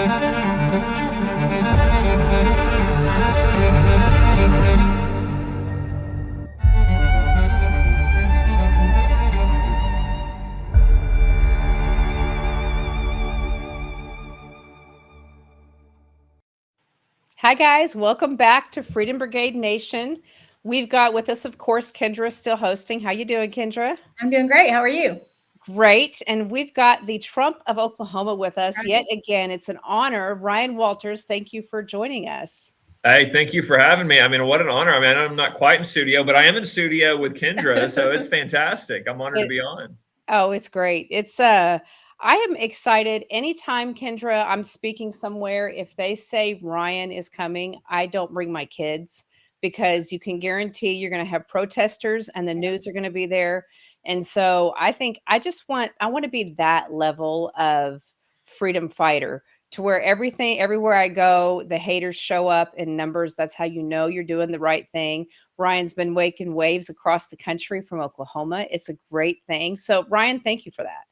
Hi, guys. Welcome back to Freedom Brigade Nation. We've got with us, of course, Kendra still hosting. How you doing, Kendra? I'm doing great. How are you? Great. And we've got the Trump of Oklahoma with us yet again. It's an honor. Ryan Walters, thank you for joining us. Hey, thank you for having me. I mean, what an honor. I mean, I'm not quite in studio, but I am in studio with Kendra, so it's fantastic. I'm honored to be on. Oh, it's great. I am excited. Anytime, Kendra, I'm speaking somewhere, if they say Ryan is coming, I don't bring my kids because you can guarantee you're going to have protesters and the news are going to be there. And so I think I want to be that level of freedom fighter to where everywhere I go, the haters show up in numbers. That's how you know you're doing the right thing. Ryan's been making waves across the country from Oklahoma. It's a great thing. So Ryan, thank you for that.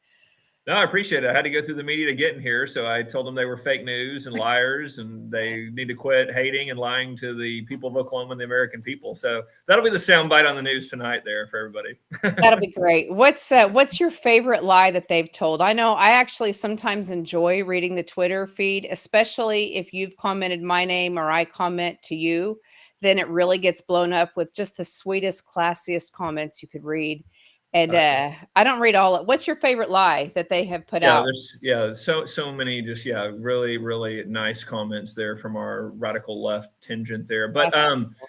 No, I appreciate it. I had to go through the media to get in here. So I told them they were fake news and liars and they need to quit hating and lying to the people of Oklahoma and the American people. So that'll be the soundbite on the news tonight there for everybody. That'll be great. What's your favorite lie that they've told? I know I actually sometimes enjoy reading the Twitter feed, especially if you've commented my name or I comment to you, then it really gets blown up with just the sweetest, classiest comments you could read. And I don't read all of. What's your favorite lie that they have put out? So many just really, really nice comments there from our radical left tangent there. But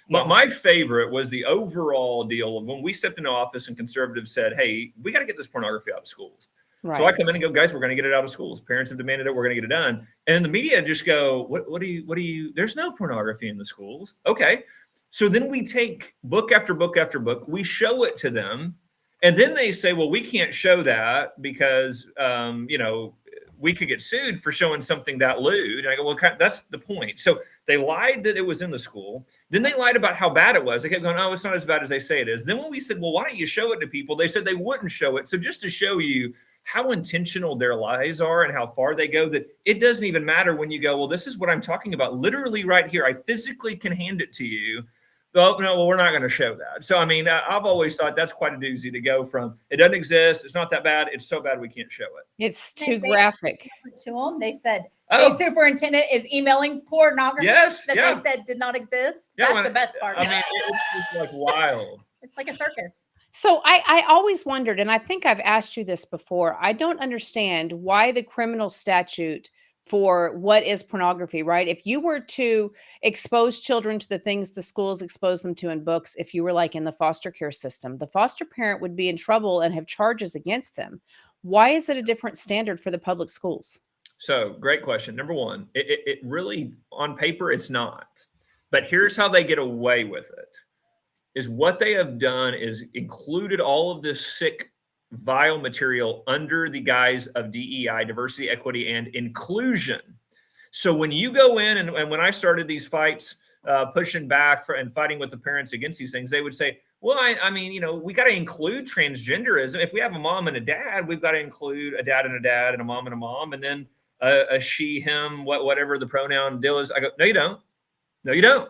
my favorite was the overall deal of when we stepped into office and conservatives said, hey, we got to get this pornography out of schools. Right. So I come in and go, guys, we're going to get it out of schools. Parents have demanded it. We're going to get it done. And the media just go, what do you, there's no pornography in the schools. Okay. So then we take book after book after book. We show it to them. And then they say, well, we can't show that because, we could get sued for showing something that lewd. And I go, well, that's the point. So they lied that it was in the school. Then they lied about how bad it was. They kept going, oh, it's not as bad as they say it is. Then when we said, well, why don't you show it to people? They said they wouldn't show it. So just to show you how intentional their lies are and how far they go, that it doesn't even matter when you go, well, this is what I'm talking about. Literally right here. I physically can hand it to you. Oh, no, well, we're not going to show that. So, I mean, I've always thought that's quite a doozy to go from it doesn't exist. It's not that bad. It's so bad we can't show it. It's too graphic. To them, they said the superintendent is emailing pornography that they said did not exist. That's the best part. I mean, it's just like wild. It's like a circus. So I always wondered, and I think I've asked you this before, I don't understand why the criminal statute for what is pornography, right? If you were to expose children to the things the schools expose them to in books, if you were like in the foster care system, the foster parent would be in trouble and have charges against them. Why is it a different standard for the public schools? So great question. Number one, it really, on paper, it's not. But here's how they get away with it, is what they have done is included all of this sick, vile material under the guise of DEI, diversity, equity, and inclusion. So when you go in and when I started these fights, pushing back and fighting with the parents against these things, they would say, well, I mean, we got to include transgenderism. If we have a mom and a dad, we've got to include a dad and a mom and a mom, and then a she, him, whatever the pronoun deal is. I go, no, you don't. No, you don't.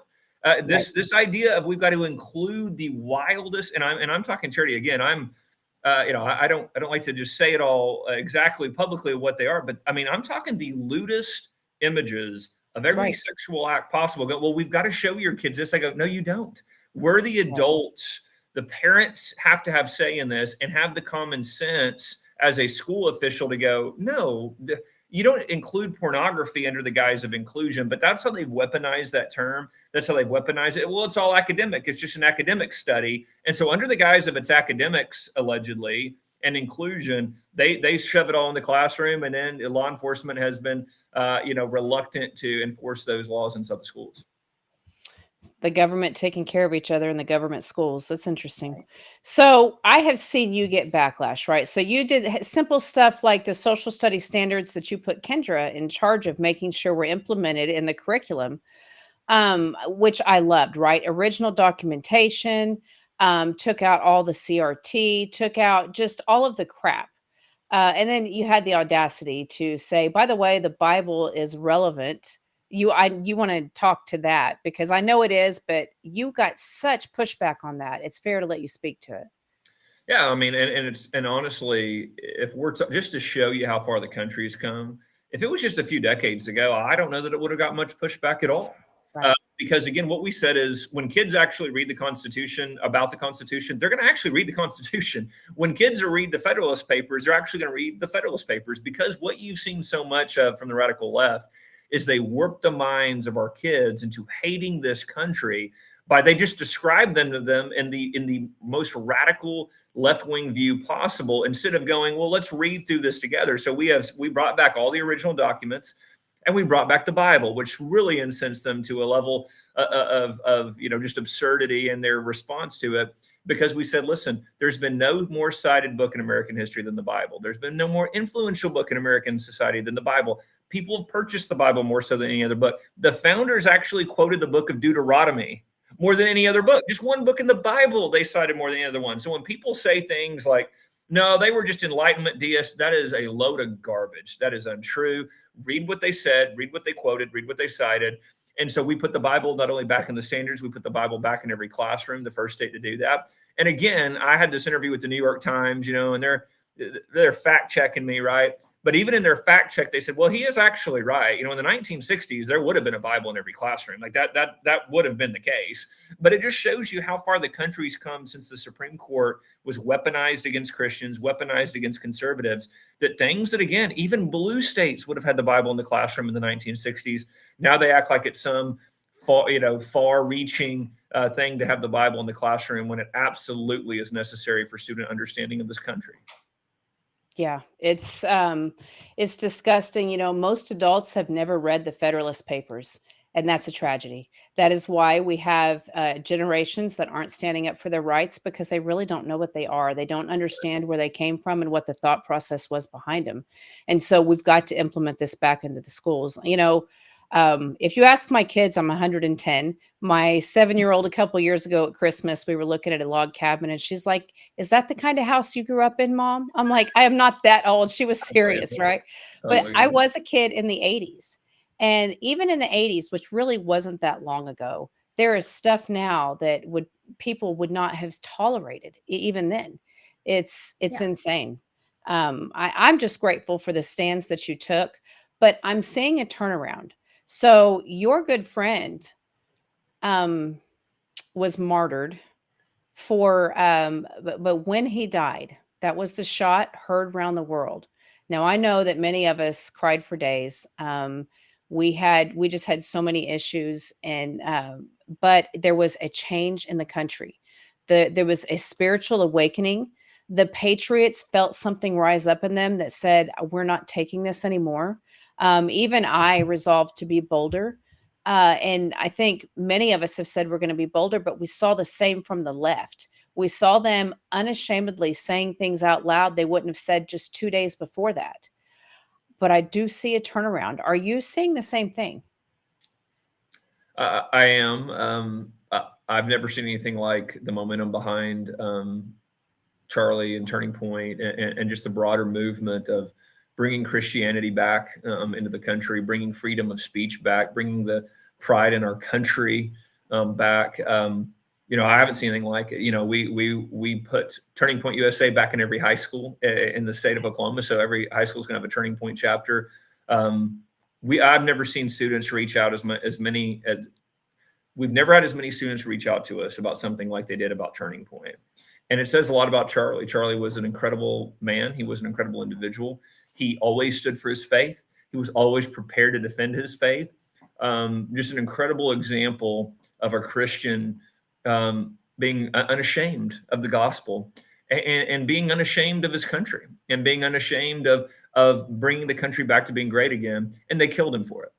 This idea of we've got to include the wildest, and I'm talking charity again. I don't like to just say it all exactly publicly what they are, but I mean, I'm talking the lewdest images of every sexual act possible. Go, well, we've got to show your kids this. I go, no, you don't. We're the adults. The parents have to have say in this and have the common sense as a school official to go, no, you don't include pornography under the guise of inclusion, but that's how they've weaponized that term. That's how they've weaponized it. Well, it's all academic. It's just an academic study. And so under the guise of its academics, allegedly, and inclusion, they shove it all in the classroom. And then law enforcement has been, reluctant to enforce those laws in some schools. The government taking care of each other in the government schools. That's interesting. So I have seen you get backlash, right? So you did simple stuff like the social studies standards that you put Kendra in charge of making sure were implemented in the curriculum, which I loved, right? Original documentation, took out all the CRT, took out just all of the crap. And then you had the audacity to say, by the way, the Bible is relevant. You want to talk to that because I know it is, but you got such pushback on that. It's fair to let you speak to it. Yeah, I mean, and honestly, if we're just to show you how far the country has come, if it was just a few decades ago, I don't know that it would have got much pushback at all. Right. Because again, what we said is when kids actually read the Constitution about the Constitution, they're going to actually read the Constitution. When kids read the Federalist Papers, they're actually going to read the Federalist Papers, because what you've seen so much of from the radical left is they warp the minds of our kids into hating this country by they just describe them to them in the most radical left-wing view possible, instead of going, well, let's read through this together. So we brought back all the original documents, and we brought back the Bible, which really incensed them to a level of just absurdity in their response to it. Because we said, listen, there's been no more cited book in American history than the Bible. There's been no more influential book in American society than the Bible. People have purchased the Bible more so than any other book. The founders actually quoted the book of Deuteronomy more than any other book. Just one book in the Bible they cited more than any other one. So when people say things like, no, they were just Enlightenment deists, that is a load of garbage. That is untrue. Read what they said, read what they quoted, read what they cited. And so we put the Bible not only back in the standards, we put the Bible back in every classroom, the first state to do that. And again, I had this interview with the New York Times, and they're fact checking me, right? But even in their fact check, they said, well, he is actually right. In the 1960s, there would have been a Bible in every classroom. Like that would have been the case. But it just shows you how far the country's come since the Supreme Court was weaponized against Christians, weaponized against conservatives, that things that, again, even blue states would have had the Bible in the classroom in the 1960s. Now they act like it's some far-reaching thing to have the Bible in the classroom, when it absolutely is necessary for student understanding of this country. Yeah, it's disgusting. Most adults have never read the Federalist Papers, and that's a tragedy. That is why we have generations that aren't standing up for their rights, because they really don't know what they are. They don't understand where they came from and what the thought process was behind them. And so we've got to implement this back into the schools. If you ask my kids, I'm 110. My 7-year-old, a couple years ago at Christmas, we were looking at a log cabin, and she's like, is that the kind of house you grew up in, Mom? I'm like, I am not that old. She was serious, right? But I was a kid in the 80s. And even in the 80s, which really wasn't that long ago, there is stuff now that people would not have tolerated even then. It's insane. I'm just grateful for the stands that you took, but I'm seeing a turnaround. So your good friend was martyred for, but when he died, that was the shot heard around the world. Now, I know that many of us cried for days. We just had so many issues, but there was a change in the country. There was a spiritual awakening. The patriots felt something rise up in them that said, we're not taking this anymore. Even I resolved to be bolder. And I think many of us have said we're going to be bolder, but we saw the same from the left. We saw them unashamedly saying things out loud they wouldn't have said just 2 days before that. But I do see a turnaround. Are you seeing the same thing? I am. I've never seen anything like the momentum behind Charlie and Turning Point, and just the broader movement of bringing Christianity back into the country, bringing freedom of speech back, bringing the pride in our country back. I haven't seen anything like it. We put Turning Point USA back in every high school in the state of Oklahoma. So every high school is going to have a Turning Point chapter. I've never seen students reach out we've never had as many students reach out to us about something like they did about Turning Point. And it says a lot about Charlie. Charlie was an incredible man. He was an incredible individual. He always stood for his faith. He was always prepared to defend his faith. Just an incredible example of a Christian being unashamed of the gospel and being unashamed of his country and being unashamed of bringing the country back to being great again. And they killed him for it.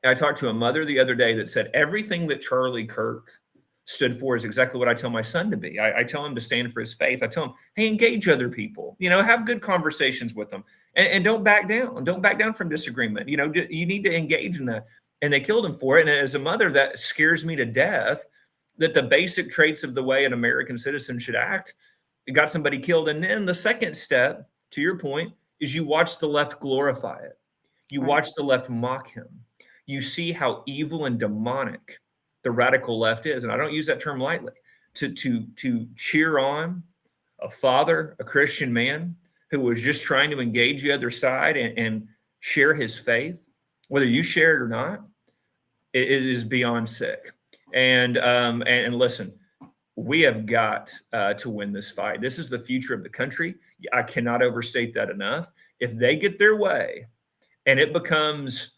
I talked to a mother the other day that said everything that Charlie Kirk stood for is exactly what I tell my son to be. I tell him to stand for his faith. I tell him, hey, engage other people, have good conversations with them and don't back down. Don't back down from disagreement. You need to engage in that. And they killed him for it. And as a mother, that scares me to death, that the basic traits of the way an American citizen should act, it got somebody killed. And then the second step to your point, is you watch the left glorify it. You watch the left mock him. You see how evil and demonic the radical left is. And I don't use that term lightly. To cheer on a father, a Christian man who was just trying to engage the other side and share his faith, whether you share it or not, it is beyond sick. And listen, we have got to win this fight. This is the future of the country. I cannot overstate that enough. If they get their way and it becomes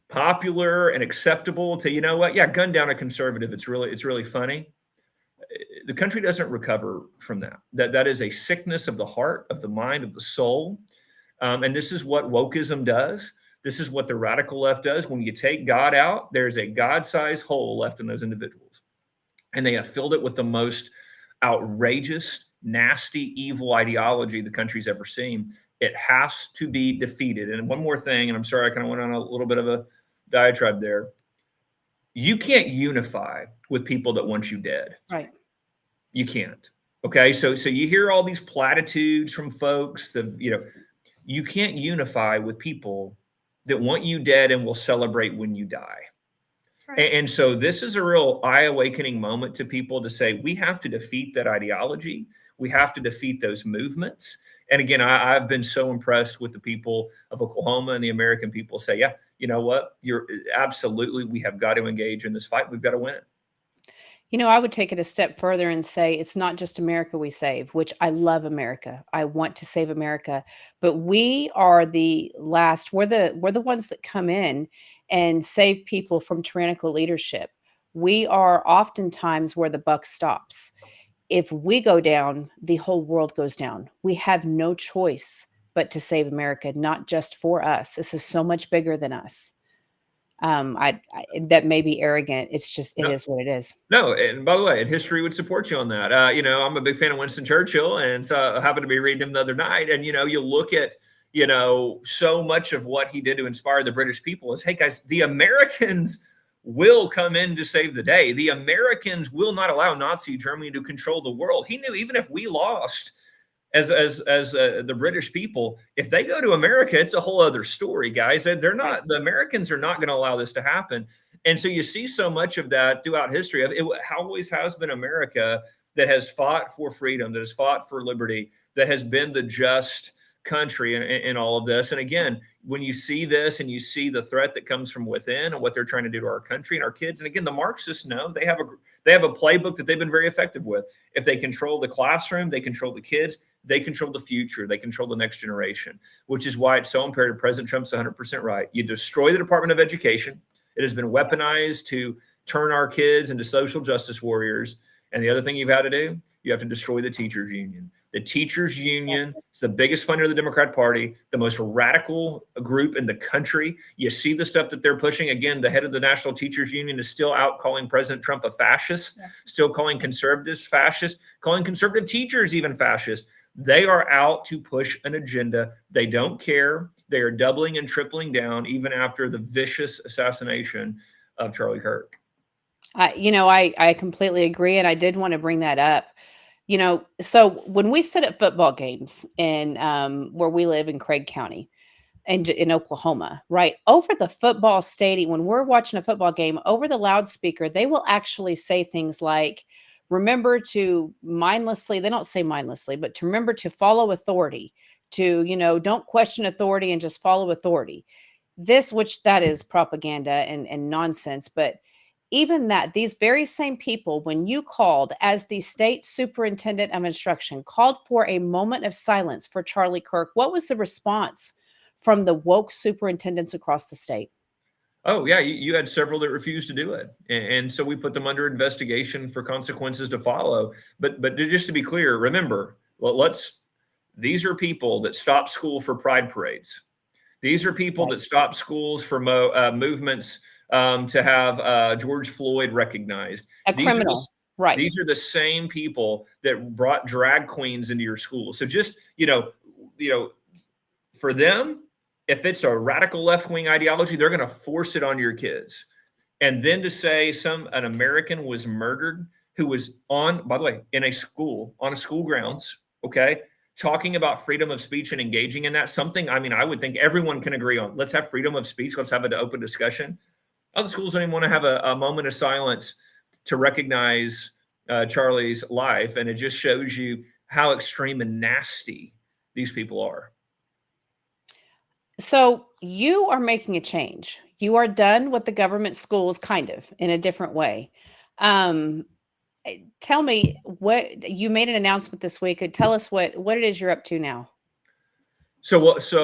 popular and acceptable to, you know what? Yeah, gun down a conservative. It's really funny. The country doesn't recover from that. That is a sickness of the heart, of the mind, of the soul. And this is what wokeism does. This is what the radical left does. When you take God out, there's a God-sized hole left in those individuals. And they have filled it with the most outrageous, nasty, evil ideology the country's ever seen. It has to be defeated. And one more thing, and I'm sorry I kind of went on a little bit of a diatribe there. You can't unify with people that want you dead. Right. You can't. Okay. So you hear all these platitudes from folks that, you can't unify with people that want you dead and will celebrate when you die. Right. And so this is a real eye-awakening moment to people to say, we have to defeat that ideology. We have to defeat those movements. And again, I've been so impressed with the people of Oklahoma and the American people say, yeah, you know what? We have got to engage in this fight. We've got to win it. I would take it a step further and say it's not just America we save, which I love America. I want to save America, but we are the last. We're the ones that come in and save people from tyrannical leadership. We are oftentimes where the buck stops. If we go down, the whole world goes down. We have no choice but to save America, not just for us. This is so much bigger than us. That may be arrogant. It's just, it is what it is. No. And by the way, history would support you on that. I'm a big fan of Winston Churchill. And so I happened to be reading him the other night. And, you look at, so much of what he did to inspire the British people is, hey guys, the Americans will come in to save the day. The Americans will not allow Nazi Germany to control the world. He knew even if we lost as the British people, if they go to America, it's a whole other story, guys. The Americans are not going to allow this to happen. And so you see so much of that throughout history. It always has been America that has fought for freedom, that has fought for liberty, that has been the just country in all of this. And again, when you see this and you see the threat that comes from within and what they're trying to do to our country and our kids, and again, the Marxists know they have a playbook that they've been very effective with. If they control the classroom, they control the kids, they control the future, they control the next generation, which is why it's so imperative. President Trump's 100% right. You destroy the Department of Education. It has been weaponized to turn our kids into social justice warriors. And the other thing you've had to do, you have to destroy the teachers union. The teachers union is the biggest funder of the Democrat Party, the most radical group in the country. You see the stuff that they're pushing. Again, the head of the National Teachers Union is still out calling President Trump a fascist, still calling conservatives fascist, calling conservative teachers even fascist. They are out to push an agenda. They don't care. They are doubling and tripling down even after the vicious assassination of Charlie Kirk. I completely agree. And I did want to bring that up. So when we sit at football games in where we live in Craig County and in Oklahoma, right over the football stadium, when we're watching a football game over the loudspeaker, they will actually say things like, remember to mindlessly, they don't say mindlessly, but to remember to follow authority, to, don't question authority and just follow authority. Which that is propaganda and nonsense. But even that, these very same people, when you called as the state superintendent of instruction, called for a moment of silence for Charlie Kirk, what was the response from the woke superintendents across the state? Oh, yeah, you had several that refused to do it. And so we put them under investigation for consequences to follow. But just to be clear, remember, these are people that stopped school for pride parades. These are people that stopped schools for movements to have George Floyd recognized. Criminal. Right. These are the same people that brought drag queens into your school. So just, for them, if it's a radical left-wing ideology, they're going to force it on your kids. And then to say an American was murdered who was by the way, in a school, on a school grounds, okay, talking about freedom of speech and engaging in that, something, I mean, I would think everyone can agree on. Let's have freedom of speech. Let's have an open discussion. Other schools don't even want to have a moment of silence to recognize Charlie's life. And it just shows you how extreme and nasty these people are. So you are making a change. You are done with the government schools, kind of, in a different way. Tell me, what you made an announcement this week. Tell us what it is you're up to now. So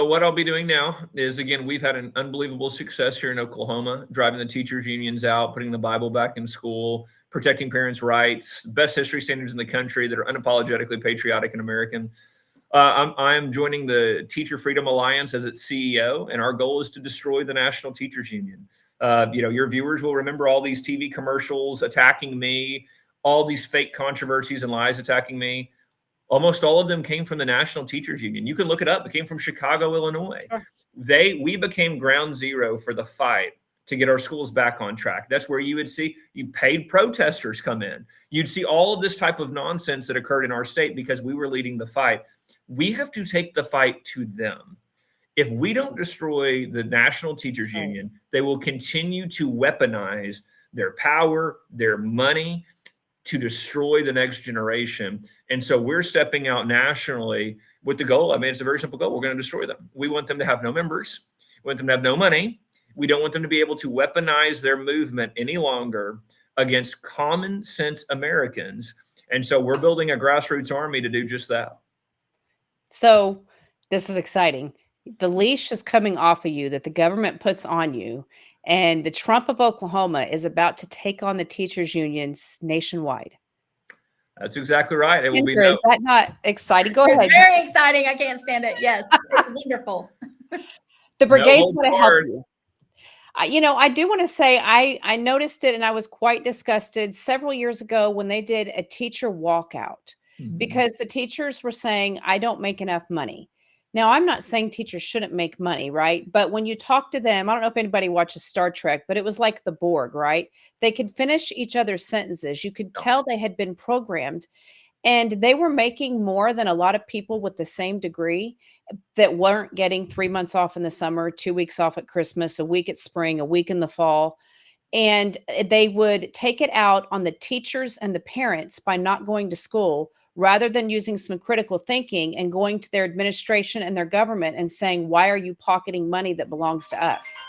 what I'll be doing now is, again, we've had an unbelievable success here in Oklahoma, driving the teachers unions out, putting the Bible back in school, protecting parents' rights, best history standards in the country that are unapologetically patriotic and American. I'm joining the Teacher Freedom Alliance as its CEO, and our goal is to destroy the National Teachers Union. Your viewers will remember all these TV commercials attacking me, all these fake controversies and lies attacking me. Almost all of them came from the National Teachers Union. You can look it up. It came from Chicago, Illinois. Sure. We became ground zero for the fight to get our schools back on track. That's where you would see paid protesters come in. You'd see all of this type of nonsense that occurred in our state because we were leading the fight. We have to take the fight to them. If we don't destroy the National Teachers Union, they will continue to weaponize their power, their money, to destroy the next generation. And so we're stepping out nationally with the goal. I mean, it's a very simple goal. We're going to destroy them. We want them to have no members. We want them to have no money. We don't want them to be able to weaponize their movement any longer against common sense Americans. And so we're building a grassroots army to do just that. So this is exciting. The leash is coming off of you that the government puts on you. And the Trump of Oklahoma is about to take on the teachers unions nationwide. That's exactly right. It will be. Is that not exciting? Go ahead. Very exciting. I can't stand it. Yes, it's wonderful. The brigade's going to help you. I do want to say I noticed it, and I was quite disgusted several years ago when they did a teacher walkout because the teachers were saying, I don't make enough money. Now, I'm not saying teachers shouldn't make money, right? But when you talk to them, I don't know if anybody watches Star Trek, but it was like the Borg, right? They could finish each other's sentences. You could tell they had been programmed, and they were making more than a lot of people with the same degree that weren't getting 3 months off in the summer, 2 weeks off at Christmas, a week at spring, a week in the fall. And they would take it out on the teachers and the parents by not going to school, rather than using some critical thinking and going to their administration and their government and saying, why are you pocketing money that belongs to us?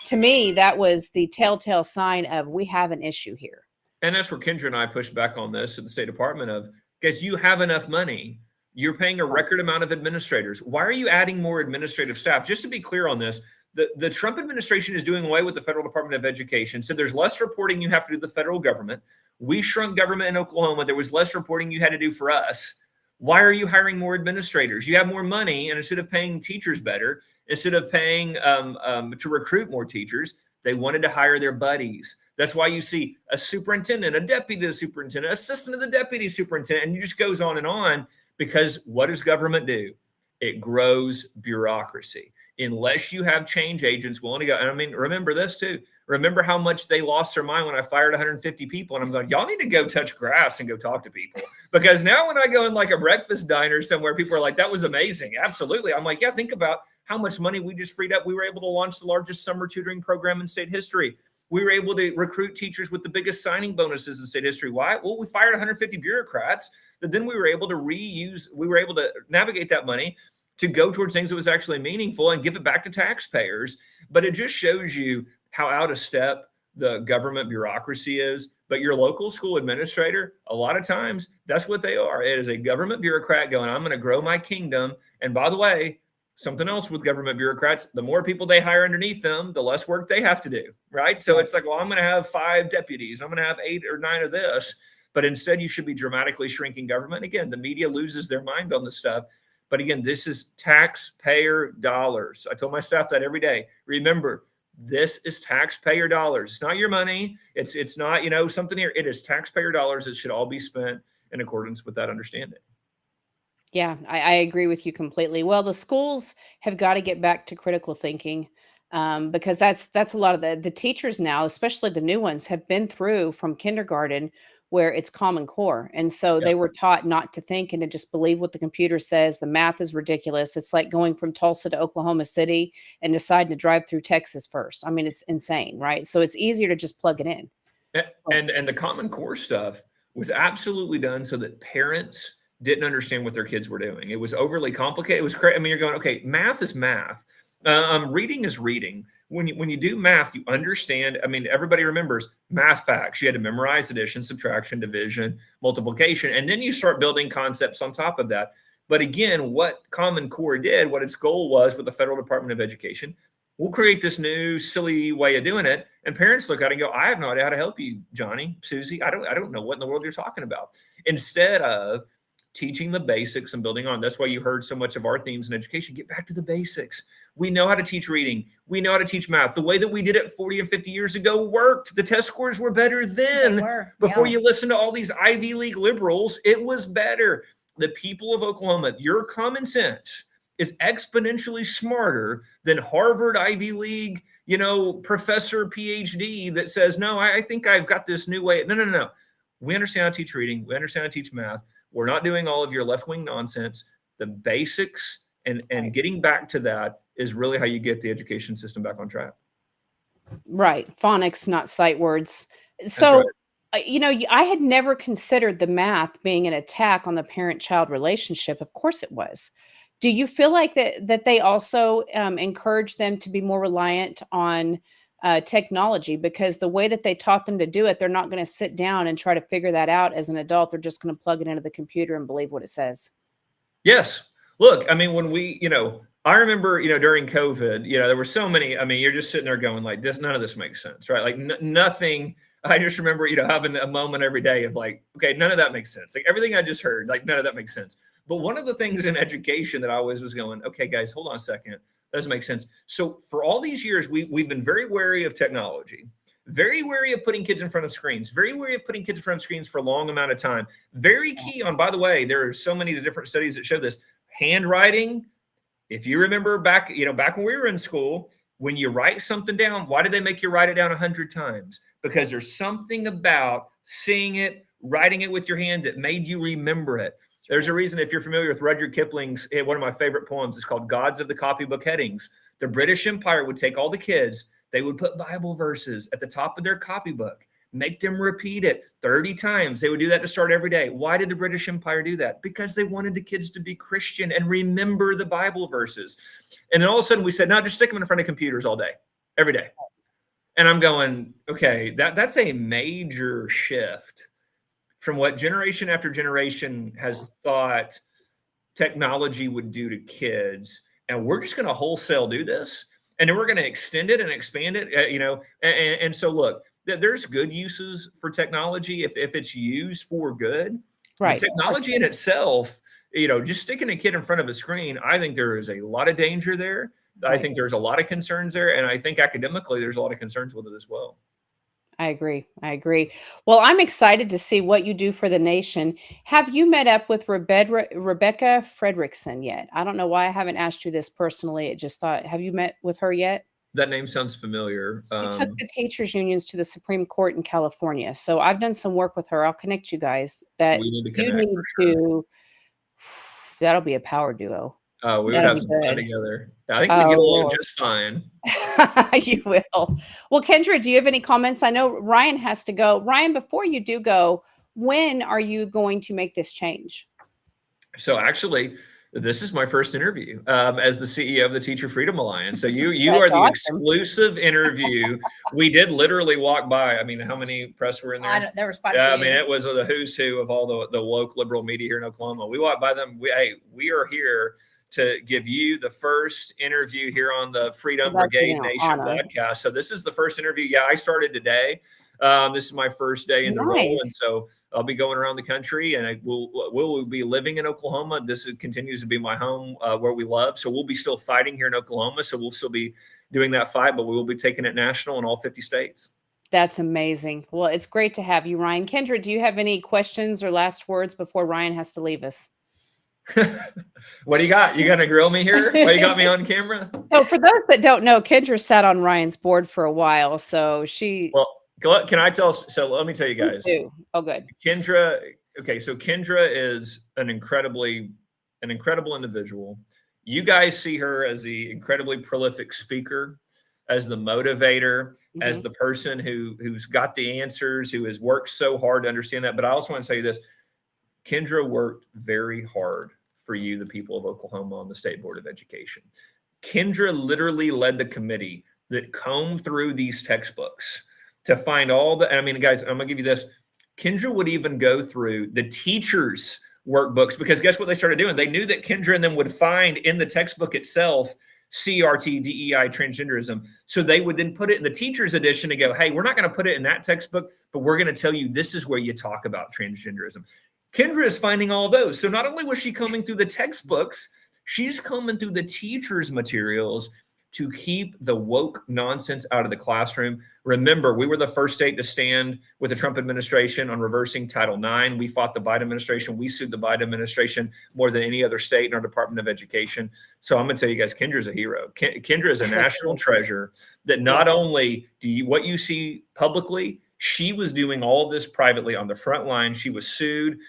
To me, that was the telltale sign of we have an issue here. And that's where Kendra and I pushed back on this at the State Department of, guys, you have enough money. You're paying a record amount of administrators. Why are you adding more administrative staff? Just to be clear on this, the Trump administration is doing away with the Federal Department of Education. So there's less reporting you have to do to the federal government. We shrunk government in Oklahoma. There was less reporting you had to do for us. Why are you hiring more administrators? You have more money, and instead of paying teachers better, instead of paying to recruit more teachers, they wanted to hire their buddies. That's why you see a superintendent, a deputy superintendent, assistant to the deputy superintendent, and it just goes on, because what does government do? It grows bureaucracy. Unless you have change agents willing to go, and I mean, remember this too. Remember how much they lost their mind when I fired 150 people. And I'm going, y'all need to go touch grass and go talk to people. Because now when I go in like a breakfast diner somewhere, people are like, that was amazing. Absolutely. I'm like, yeah, think about how much money we just freed up. We were able to launch the largest summer tutoring program in state history. We were able to recruit teachers with the biggest signing bonuses in state history. Why? Well, we fired 150 bureaucrats, but then we were able to navigate that money to go towards things that was actually meaningful and give it back to taxpayers. But it just shows you how out of step the government bureaucracy is. But your local school administrator, a lot of times, that's what they are. It is a government bureaucrat going, I'm going to grow my kingdom. And by the way, something else with government bureaucrats, the more people they hire underneath them, the less work they have to do, right? So it's like, well, I'm going to have 5 deputies. I'm going to have 8 or 9 of this. But instead, you should be dramatically shrinking government. Again, the media loses their mind on this stuff. But again, this is taxpayer dollars. I tell my staff that every day. Remember, this is taxpayer dollars. It's not your money. It's not, something here. It is taxpayer dollars that should all be spent in accordance with that understanding. Yeah, I agree with you completely. Well, the schools have got to get back to critical thinking because that's a lot of the teachers now, especially the new ones, have been through from kindergarten where it's Common Core. And so they were taught not to think and to just believe what the computer says. The math is ridiculous. It's like going from Tulsa to Oklahoma City and deciding to drive through Texas first. I mean, it's insane, right? So it's easier to just plug it in. And the Common Core stuff was absolutely done so that parents didn't understand what their kids were doing. It was overly complicated. It was crazy. I mean, you're going, okay, math is math. Reading is reading. When you do math, you understand. I mean, everybody remembers math facts. You had to memorize addition, subtraction, division, multiplication, and then you start building concepts on top of that. But again, what Common Core did, what its goal was with the Federal Department of Education, we'll create this new silly way of doing it. And parents look at it and go, I have no idea how to help you, Johnny, Susie. I don't know what in the world you're talking about. Instead of teaching the basics and building on. That's why you heard so much of our themes in education. Get back to the basics. We know how to teach reading. We know how to teach math. The way that we did it 40 and 50 years ago worked. The test scores were better then. Before you listen to all these Ivy League liberals, it was better. The people of Oklahoma, your common sense is exponentially smarter than Harvard Ivy League, professor PhD that says, no, I think I've got this new way. No. We understand how to teach reading. We understand how to teach math. We're not doing all of your left-wing nonsense. The basics and getting back to that is really how you get the education system back on track. Right. Phonics, not sight words. So, I had never considered the math being an attack on the parent-child relationship. Of course it was. Do you feel like that they also encourage them to be more reliant on technology, because the way that they taught them to do it, they're not going to sit down and try to figure that out as an adult. They're just going to plug it into the computer and believe what it says. Yes. Look, I mean, when we, I remember, during COVID, there were so many, I mean, you're just sitting there going like this, none of this makes sense, right? Like nothing. I just remember, having a moment every day of like, okay, none of that makes sense. Like everything I just heard, like none of that makes sense. But one of the things in education that I always was going, okay, guys, hold on a second. That doesn't make sense. So for all these years, we've been very wary of technology, very wary of putting kids in front of screens, very wary of putting kids in front of screens for a long amount of time. Very key on, by the way, there are so many different studies that show this. Handwriting, if you remember back when we were in school, when you write something down, why did they make you write it down 100 times? Because there's something about seeing it, writing it with your hand that made you remember it. There's a reason, if you're familiar with Rudyard Kipling's, one of my favorite poems is called Gods of the Copybook Headings. The British Empire would take all the kids, they would put Bible verses at the top of their copybook, make them repeat it 30 times. They would do that to start every day. Why did the British Empire do that? Because they wanted the kids to be Christian and remember the Bible verses. And then all of a sudden we said, no, just stick them in front of computers all day, every day. And I'm going, okay, that's a major shift from what generation after generation has thought technology would do to kids. And we're just going to wholesale do this. And then we're going to extend it and expand it, and so look, there's good uses for technology if it's used for good. Right. Technology in itself, just sticking a kid in front of a screen, I think there is a lot of danger there. Right. I think there's a lot of concerns there. And I think academically, there's a lot of concerns with it as well. I agree. Well, I'm excited to see what you do for the nation. Have you met up with Rebecca Fredrickson yet? I don't know why I haven't asked you this personally. Have you met with her yet? That name sounds familiar. She took the teachers unions to the Supreme Court in California. So I've done some work with her. I'll connect you guys. That'll be a power duo. We would have some fun together. I think we get along just fine. You will. Well, Kendra, do you have any comments? I know Ryan has to go. Ryan, before you do go, when are you going to make this change? So actually, this is my first interview as the CEO of the Teacher Freedom Alliance. So you are the awesome. Exclusive interview. We did literally walk by. I mean, how many press were in there? There was quite a few. I mean, it was the who's who of all the woke liberal media here in Oklahoma. We walked by them. We are here to give you the first interview here on the Freedom Brigade Nation podcast. So this is the first interview. Yeah, I started today. This is my first day in the role. And so I'll be going around the country, and we'll be living in Oklahoma. This continues to be my home where we love. So we'll be still fighting here in Oklahoma. So we'll still be doing that fight, but we will be taking it national in all 50 states. That's amazing. Well, it's great to have you, Ryan. Kendra, do you have any questions or last words before Ryan has to leave us? What do you got? You gonna grill me here? Why you got me on camera? So for those that don't know, Kendra sat on Ryan's board for a while. So Can I tell? So let me tell you guys. Oh, good. Kendra. Okay, so Kendra is an incredible individual. You guys see her as the incredibly prolific speaker, as the motivator, as the person who's got the answers, who has worked so hard to understand that. But I also want to tell you this: Kendra worked very hard for you, the people of Oklahoma, on the State Board of Education. Kendra literally led the committee that combed through these textbooks to find all the, I mean, guys, I'm gonna give you this. Kendra would even go through the teachers' workbooks, because guess what they started doing? They knew that Kendra and them would find in the textbook itself CRT, DEI, transgenderism. So they would then put it in the teacher's edition and go, hey, we're not going to put it in that textbook, but we're going to tell you this is where you talk about transgenderism. Kendra is finding all those. So not only was she coming through the textbooks, she's coming through the teacher's materials to keep the woke nonsense out of the classroom. Remember, we were the first state to stand with the Trump administration on reversing Title IX. We fought the Biden administration. We sued the Biden administration more than any other state in our Department of Education. So I'm going to tell you guys, Kendra's a hero. Kendra is a national treasure that not only what you see publicly, she was doing all this privately on the front line. She was sued,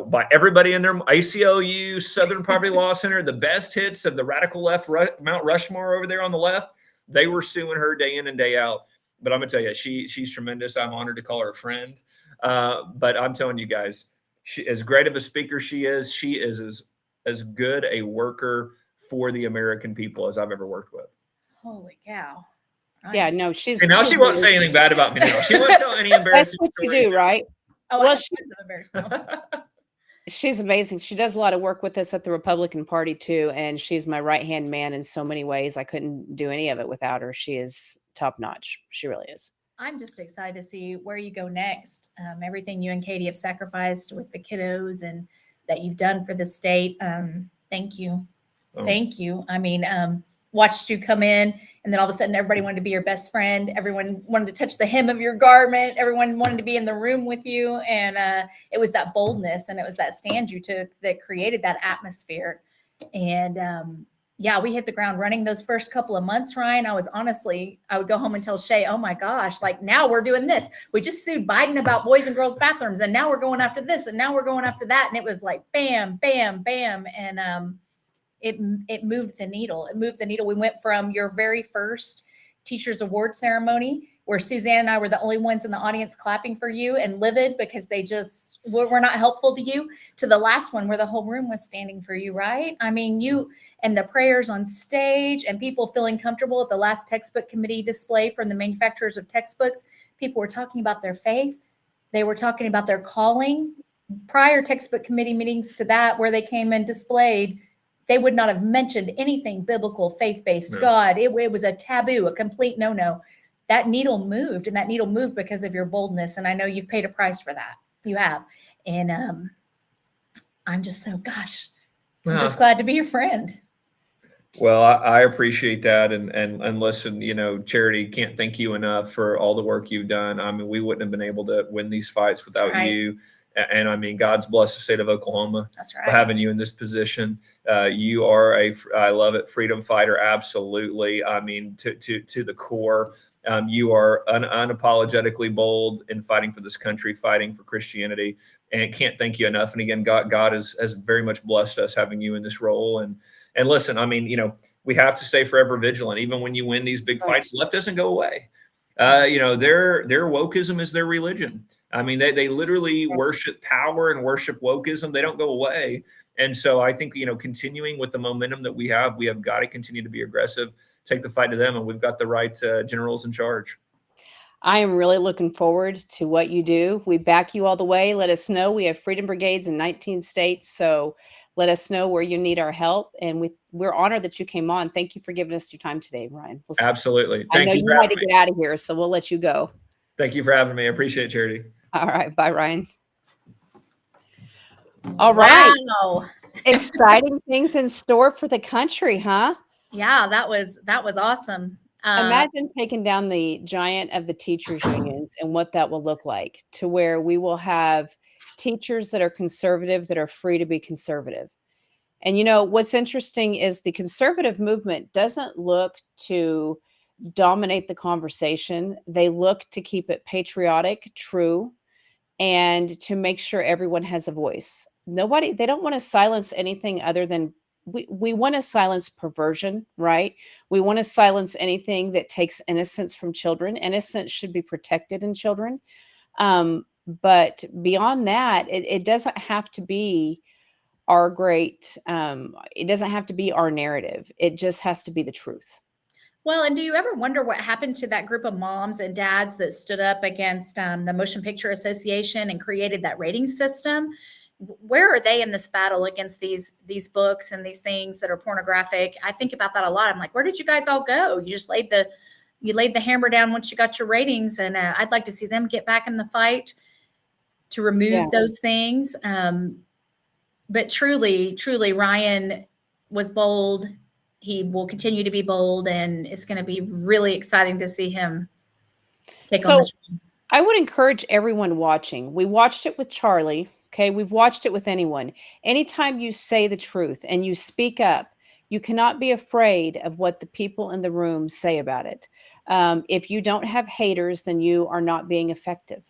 by everybody in their ACLU, Southern Poverty Law Center, the best hits of the radical left, Mount Rushmore over there on the left. They were suing her day in and day out. But I'm gonna tell you, she's tremendous. I'm honored to call her a friend. But I'm telling you guys, she, as great of a speaker she is as good a worker for the American people as I've ever worked with. Holy cow! Yeah, no, she's. And now she won't say anything bad about me now. She won't tell any embarrassing stories. That's what stories. you do, right? Oh, well, she's amazing. She does a lot of work with us at the Republican Party too, and she's my right-hand man in so many ways. I couldn't do any of it without her. She is top-notch. She really is. I'm just excited to see where you go next. Everything you and Katie have sacrificed with the kiddos and that you've done for the state. Thank you. Oh. Thank you. I mean, watched you come in, and then all of a sudden everybody wanted to be your best friend. Everyone wanted to touch the hem of your garment. Everyone wanted to be in the room with you. And it was that boldness and it was that stand you took that created that atmosphere. And yeah, we hit the ground running those first couple of months, Ryan. I would go home and tell Shay, oh my gosh, like now we're doing this. We just sued Biden about boys and girls bathrooms. And now we're going after this. And now we're going after that. And it was like, bam, bam, bam. And it moved the needle. It moved the needle. We went from your very first teachers award ceremony where Suzanne and I were the only ones in the audience clapping for you and livid because they just were not helpful to you, to the last one where the whole room was standing for you, right? I mean, you and the prayers on stage and people feeling comfortable at the last textbook committee display from the manufacturers of textbooks. People were talking about their faith. They were talking about their calling. Prior textbook committee meetings to that, where they came and displayed, they would not have mentioned anything biblical, faith-based, God. It was a taboo, a complete no-no. That needle moved, and that needle moved because of your boldness. And I know you've paid a price for that. You have. And I'm just so, gosh, I'm just glad to be your friend. Well, I appreciate that. And listen, Charity, can't thank you enough for all the work you've done. I mean, we wouldn't have been able to win these fights without you. And I mean, God's blessed the state of Oklahoma for having you in this position. You are I love it, freedom fighter. Absolutely. I mean, to the core. You are unapologetically bold in fighting for this country, fighting for Christianity, and can't thank you enough. And again, God has very much blessed us having you in this role. And listen, I mean, we have to stay forever vigilant. Even when you win these big fights, the left doesn't go away. Their wokeism is their religion. I mean, they literally worship power and worship wokeism. They don't go away. And so I think, continuing with the momentum that we have got to continue to be aggressive, take the fight to them, and we've got the right generals in charge. I am really looking forward to what you do. We back you all the way. Let us know. We have freedom brigades in 19 states. So let us know where you need our help. And we're honored that you came on. Thank you for giving us your time today, Ryan. Absolutely. I know you had to get out of here, so we'll let you go. Thank you for having me. I appreciate it, Charity. All right. Bye, Ryan. All right. Wow. Exciting things in store for the country, huh? Yeah, that was awesome. Imagine taking down the giant of the teachers unions and what that will look like, to where we will have teachers that are conservative, that are free to be conservative. And what's interesting is the conservative movement doesn't look to dominate the conversation. They look to keep it patriotic, true, and to make sure everyone has a voice. They don't want to silence anything other than we want to silence perversion, right? We want to silence anything that takes innocence from children. Innocence should be protected in children. But beyond that, it doesn't have to be our it doesn't have to be our narrative. It just has to be the truth. Well, and do you ever wonder what happened to that group of moms and dads that stood up against the Motion Picture Association and created that rating system? Where are they in this battle against these books and these things that are pornographic? I think about that a lot. I'm like, where did you guys all go? You just laid the hammer down once you got your ratings, and I'd like to see them get back in the fight to remove those things. But truly, Ryan was bold. He will continue to be bold, and it's going to be really exciting to see him take on this. I would encourage everyone watching. We watched it with Charlie. Okay. We've watched it with anyone. Anytime you say the truth and you speak up, you cannot be afraid of what the people in the room say about it. If you don't have haters, then you are not being effective,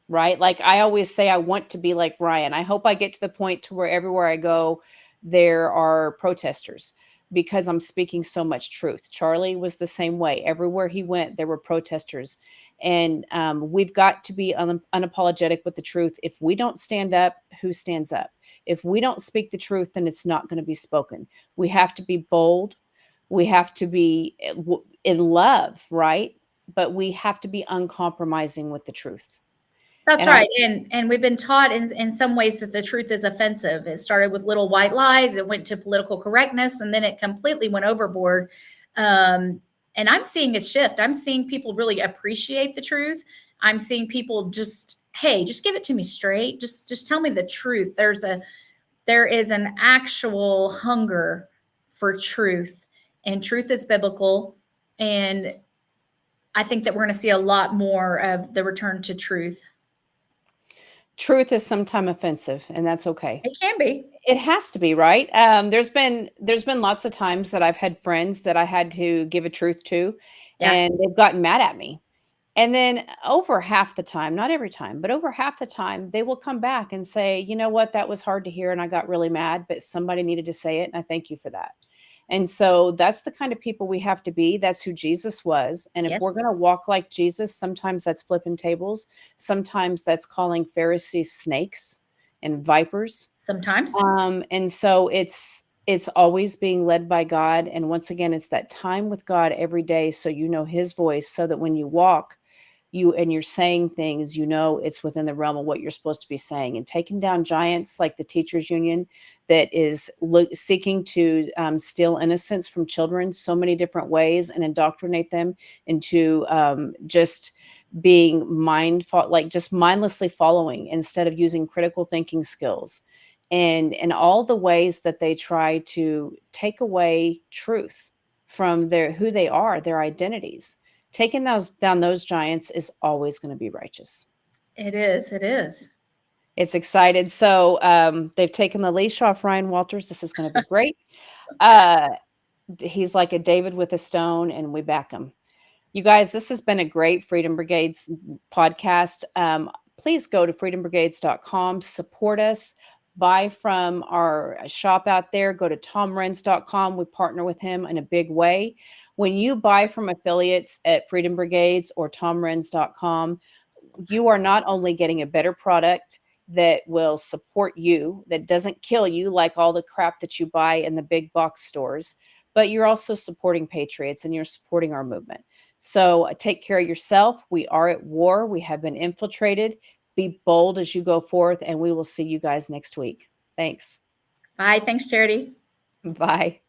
right? Like I always say, I want to be like Ryan. I hope I get to the point to where everywhere I go, there are protesters, because I'm speaking so much truth. Charlie was the same way. Everywhere he went, there were protesters. And we've got to be unapologetic with the truth. If we don't stand up, who stands up? If we don't speak the truth, then it's not going to be spoken. We have to be bold. We have to be in love, right? But we have to be uncompromising with the truth. That's right. And we've been taught in some ways that the truth is offensive. It started with little white lies. It went to political correctness, and then it completely went overboard. And I'm seeing a shift. I'm seeing people really appreciate the truth. I'm seeing people just, hey, just give it to me straight. Just tell me the truth. There is an actual hunger for truth, and truth is biblical. And I think that we're going to see a lot more of the return to truth. Truth is sometimes offensive, and that's okay. It can be. It has to be, right? There's been lots of times that I've had friends that I had to give a truth to, and they've gotten mad at me. And then over half the time, not every time, but over half the time, they will come back and say, you know what, that was hard to hear, and I got really mad, but somebody needed to say it, and I thank you for that. And so that's the kind of people we have to be. That's who Jesus was. And if we're going to walk like Jesus, sometimes that's flipping tables. Sometimes that's calling Pharisees snakes and vipers. Sometimes. And so it's always being led by God. And once again, it's that time with God every day, so you know his voice, so that when you walk, you're saying things, you know, it's within the realm of what you're supposed to be saying. And taking down giants like the teachers union that is seeking to steal innocence from children so many different ways and indoctrinate them into just being just mindlessly following instead of using critical thinking skills, and all the ways that they try to take away truth from who they are, their identities. Taking down those giants is always going to be righteous. It is. It is. It's excited. So they've taken the leash off Ryan Walters. This is going to be great. He's like a David with a stone, and we back him. You guys, this has been a great Freedom Brigades podcast. Please go to freedombrigades.com, support us. Buy from our shop out there. Go to tomrenz.com. We partner with him in a big way. When you buy from affiliates at Freedom Brigades or tomrenz.com, you are not only getting a better product that will support you, that doesn't kill you like all the crap that you buy in the big box stores, but you're also supporting patriots and you're supporting our movement. So take care of yourself. We are at war. We have been infiltrated. Be bold as you go forth, and we will see you guys next week. Thanks. Bye. Thanks, Charity. Bye.